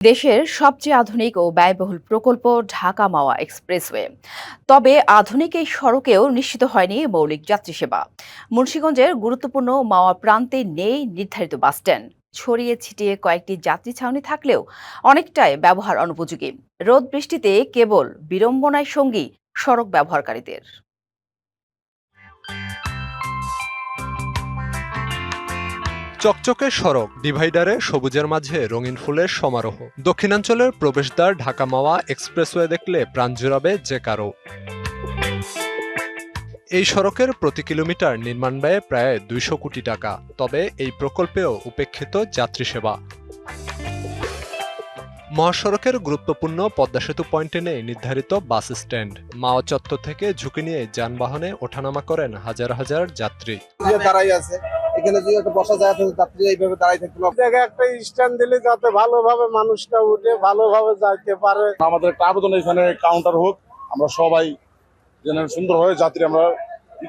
দেশের সবচেয়ে আধুনিক ও ব্যয়বহুল প্রকল্প ঢাকা মাওয়া এক্সপ্রেসওয়ে। তবে আধুনিক এই সড়কেও নিশ্চিত হয়নি মৌলিক যাত্রী সেবা। মুন্সিগঞ্জের গুরুত্বপূর্ণ মাওয়া প্রান্তে নেই নির্ধারিত বাসস্ট্যান্ড। ছড়িয়ে ছিটিয়ে কয়েকটি যাত্রী ছাউনি থাকলেও অনেকটাই ব্যবহার অনুপযোগী। রোদ বৃষ্টিতে কেবল বিড়ম্বনায় সঙ্গী সড়ক ব্যবহারকারীদের। চকচকে সড়ক, ডিভাইডারে সবুজের মাঝে রঙিন ফুলের সমারোহ। দক্ষিণাঞ্চলের প্রবেশদ্বার ঢাকা মাওয়া এক্সপ্রেসওয়ে দেখলে প্রাণ জুড়াবে যে কারো। এই সড়কের প্রতি কিলোমিটার নির্মাণ ব্যয় প্রায় ২০০ কোটি টাকা। তবে এই প্রকল্পেও উপেক্ষিত যাত্রী সেবা। মহাসড়কের গুরুত্বপূর্ণ পদ্মা সেতু পয়েন্টে নেই নির্ধারিত বাস স্ট্যান্ড। মাওয়া চত্বর থেকে ঝুঁকি নিয়ে যানবাহনে ওঠানামা করেন হাজার হাজার যাত্রী। এখানে যদি একটা বসা যায় যাত্রী এইভাবে দাঁড়াই থাকতে জায়গায় একটা স্ট্যান্ড দিলে যাতে ভালোভাবে মানুষটা উঠে ভালোভাবে যাইতে পারে। আমাদের একটা আবেদন, এখানে কাউন্টার হোক, আমরা সবাই যেন সুন্দরভাবে যাত্রী আমরা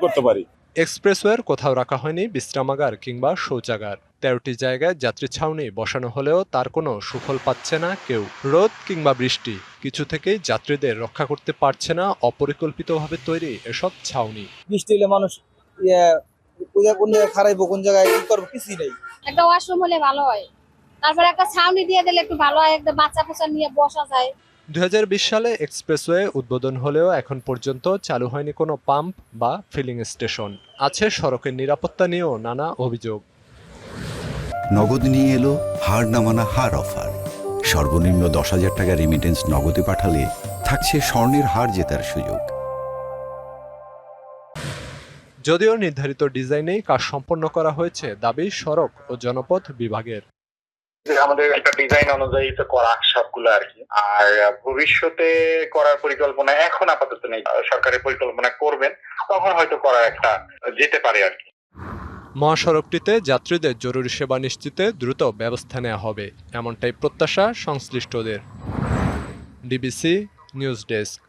করতে পারি। এক্সপ্রেসওয়ের কোথাও রাখা হয়নি বিশ্রামাগার কিংবা শৌচাগার। ১৩টি জায়গায় যাত্রী ছাউনি বসানো হলেও তার কোনো সুফল পাচ্ছে না কেউ। রোদ কিংবা বৃষ্টি কিছু থেকেই যাত্রীদের রক্ষা করতে পারছে না অপরিকল্পিতভাবে তৈরি এসব ছাউনি। বৃষ্টি হলে মানুষ কোন জায়গায় খারাইবো, কোন জায়গায় কি করবো, কিছুই নেই। একটা ওয়াশরুম হলে ভালো হয়, তারপরে একটা ছাউনি দিয়ে দিলে একটু ভালো হয়, একটা বাচ্চা পোচা নিয়ে বসা যায়। ২০২০ সালে এক্সপ্রেসওয়ে উদ্বোধন হলেও এখন পর্যন্ত চালু হয়নি কোনো পাম্প বা ফিলিং স্টেশন। আছে সড়কের নিরাপত্তা নিয়েও নানা অভিযোগ। নগদ নিয়ে এলো হার না মানা হার অফার। সর্বনিম্ন ১০,০০০ টাকা রেমিটেন্স নগদে পাঠালে থাকছে স্বর্ণের হার জেতার সুযোগ। যদিও নির্ধারিত ডিজাইনেই কাজ সম্পন্ন করা হয়েছে দাবি সড়ক ও জনপথ বিভাগের। আমাদের একটা ডিজাইন অনুযায়ী তো করা সবগুলো আর কি। আর ভবিষ্যতে করার পরিকল্পনা এখন আপাতত নেই। সরকারের পরিকল্পনা করবেন, তখন হয়তো করার একটা যেতে পারে আর কি। মহাসড়কটিতে যাত্রীদের জরুরি সেবা নিশ্চিতে দ্রুত ব্যবস্থা নেওয়া হবে, এমনটাই প্রত্যাশা সংশ্লিষ্টদের। DBC news desk.